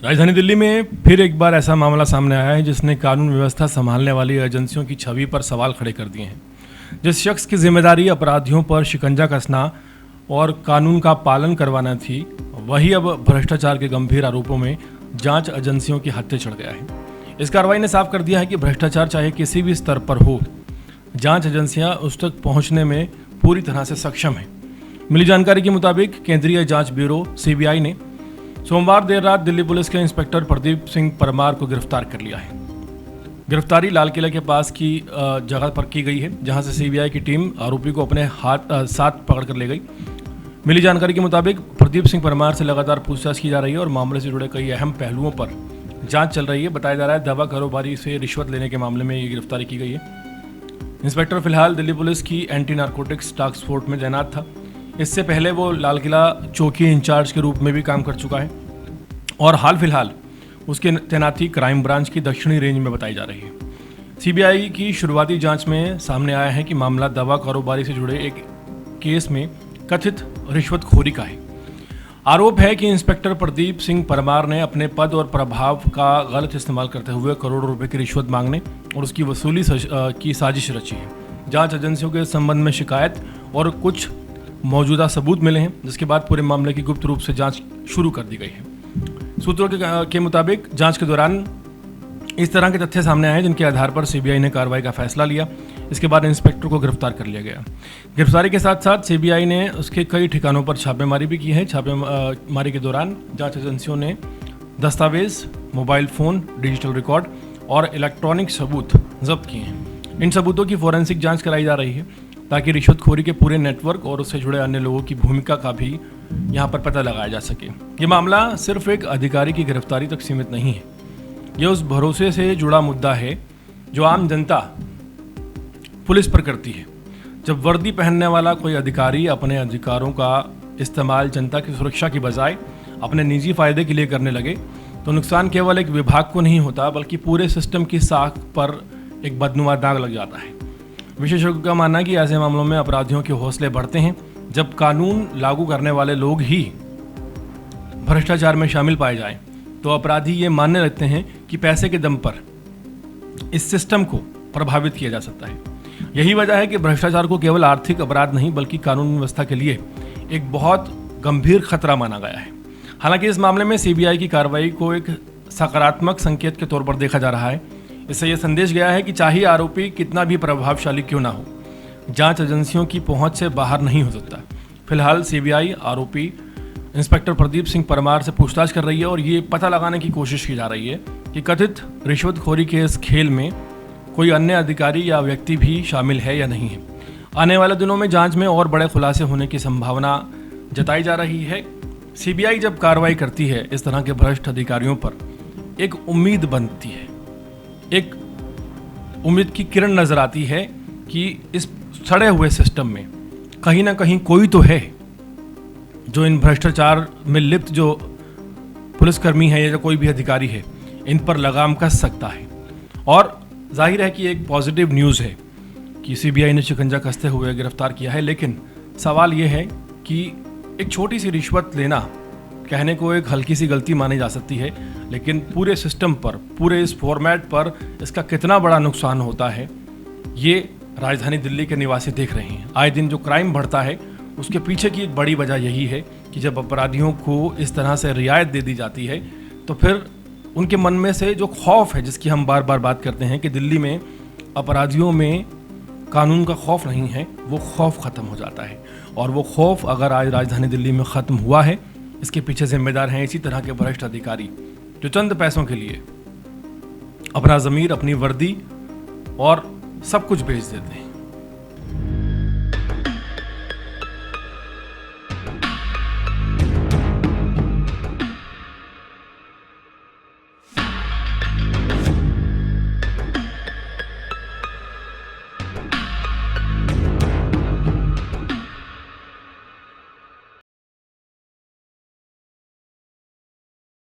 राजधानी दिल्ली में फिर एक बार ऐसा मामला सामने आया है जिसने कानून व्यवस्था संभालने वाली एजेंसियों की छवि पर सवाल खड़े कर दिए हैं। जिस शख्स की जिम्मेदारी अपराधियों पर शिकंजा कसना और कानून का पालन करवाना थी, वही अब भ्रष्टाचार के गंभीर आरोपों में जांच एजेंसियों के हत्थे चढ़ गया है। इस कार्रवाई ने साफ कर दिया है कि भ्रष्टाचार चाहे किसी भी स्तर पर हो, जांच एजेंसियां उस तक पहुंचने में पूरी तरह से सक्षम हैं। मिली जानकारी के मुताबिक केंद्रीय जांच ब्यूरो सीबीआई ने सोमवार देर रात दिल्ली पुलिस के इंस्पेक्टर प्रदीप सिंह परमार को गिरफ्तार कर लिया है। गिरफ्तारी लाल किले के पास की जगह पर की गई है, जहां से सीबीआई की टीम आरोपी को अपने साथ पकड़ कर ले गई। मिली जानकारी के मुताबिक प्रदीप सिंह परमार से लगातार पूछताछ की जा रही है और मामले से जुड़े कई अहम पहलुओं पर जांच चल रही है। बताया जा रहा है दवा कारोबारी से रिश्वत लेने के मामले में ये गिरफ्तारी की गई है। इंस्पेक्टर फिलहाल दिल्ली पुलिस की एंटी नारकोटिक्स टास्क फोर्स में तैनात था। इससे पहले वो लाल किला चौकी इंचार्ज के रूप में भी काम कर चुका है और हाल फिलहाल उसकी तैनाती क्राइम ब्रांच की दक्षिणी रेंज में बताई जा रही है। सीबीआई की शुरुआती जांच में सामने आया है कि मामला दवा कारोबारी से जुड़े एक केस में कथित रिश्वतखोरी का है। आरोप है कि इंस्पेक्टर प्रदीप सिंह परमार ने अपने पद और प्रभाव का गलत इस्तेमाल करते हुए करोड़ों रुपए की रिश्वत मांगने और उसकी वसूली की साजिश रची है। जांच एजेंसियों के संबंध में शिकायत और कुछ मौजूदा सबूत मिले हैं, जिसके बाद पूरे मामले की गुप्त रूप से जांच शुरू कर दी गई है। सूत्रों के मुताबिक जांच के दौरान इस तरह के तथ्य सामने आए जिनके आधार पर सीबीआई ने कार्रवाई का फैसला लिया। इसके बाद इंस्पेक्टर को गिरफ्तार कर लिया गया। गिरफ्तारी के साथ साथ सीबीआई ने उसके कई ठिकानों पर छापेमारी भी की है। छापेमारी के दौरान जांच एजेंसियों ने दस्तावेज, मोबाइल फ़ोन, डिजिटल रिकॉर्ड और इलेक्ट्रॉनिक सबूत जब्त किए हैं। इन सबूतों की फोरेंसिक जांच कराई जा रही है ताकि रिश्वतखोरी के पूरे नेटवर्क और उससे जुड़े अन्य लोगों की भूमिका का भी यहाँ पर पता लगाया जा सके। ये मामला सिर्फ एक अधिकारी की गिरफ्तारी तक सीमित नहीं है। यह उस भरोसे से जुड़ा मुद्दा है जो आम जनता पुलिस पर करती है। जब वर्दी पहनने वाला कोई अधिकारी अपने अधिकारों का इस्तेमाल जनता की सुरक्षा की बजाय अपने निजी फायदे के लिए करने लगे तो नुकसान केवल एक विभाग को नहीं होता, बल्कि पूरे सिस्टम की साख पर एक बदनुमा दाग लग जाता है। विशेषज्ञों का मानना है कि ऐसे मामलों में अपराधियों के हौसले बढ़ते हैं जब कानून लागू करने वाले लोग ही भ्रष्टाचार में शामिल पाए जाएं, तो अपराधी ये मानने लगते हैं कि पैसे के दम पर इस सिस्टम को प्रभावित किया जा सकता है। यही वजह है कि भ्रष्टाचार को केवल आर्थिक अपराध नहीं बल्कि कानून व्यवस्था के लिए एक बहुत गंभीर खतरा माना गया है। हालांकि इस मामले में सीबीआई की कार्रवाई को एक सकारात्मक संकेत के तौर पर देखा जा रहा है। इससे यह संदेश गया है कि चाहे आरोपी कितना भी प्रभावशाली क्यों ना हो, जांच एजेंसियों की पहुंच से बाहर नहीं हो सकता। फिलहाल सीबीआई आरोपी इंस्पेक्टर प्रदीप सिंह परमार से पूछताछ कर रही है और ये पता लगाने की कोशिश की जा रही है कि कथित रिश्वतखोरी के इस खेल में कोई अन्य अधिकारी या व्यक्ति भी शामिल है या नहीं है। आने वाले दिनों में जांच में और बड़े खुलासे होने की संभावना जताई जा रही है। सीबीआई जब कार्रवाई करती है इस तरह के भ्रष्ट अधिकारियों पर, एक उम्मीद बनती है, एक उम्मीद की किरण नजर आती है कि इस सड़े हुए सिस्टम में कहीं ना कहीं कोई तो है जो इन भ्रष्टाचार में लिप्त जो पुलिसकर्मी है या कोई भी अधिकारी है, इन पर लगाम कस सकता है। और जाहिर है कि एक पॉजिटिव न्यूज़ है कि सीबीआई ने शिकंजा कसते हुए गिरफ्तार किया है, लेकिन सवाल यह है कि एक छोटी सी रिश्वत लेना कहने को एक हल्की सी गलती मानी जा सकती है, लेकिन पूरे सिस्टम पर, पूरे इस फॉर्मेट पर इसका कितना बड़ा नुकसान होता है, ये राजधानी दिल्ली के निवासी देख रहे हैं। आए दिन जो क्राइम बढ़ता है उसके पीछे की एक बड़ी वजह यही है कि जब अपराधियों को इस तरह से रियायत दे दी जाती है तो फिर उनके मन में से जो खौफ है, जिसकी हम बार बार बात करते हैं कि दिल्ली में अपराधियों में कानून का खौफ नहीं है, वो खौफ ख़त्म हो जाता है। और वो खौफ अगर आज राजधानी दिल्ली में ख़त्म हुआ है, इसके पीछे जिम्मेदार हैं इसी तरह के भ्रष्ट अधिकारी जो चंद पैसों के लिए अपना ज़मीर, अपनी वर्दी और सब कुछ बेच देते हैं।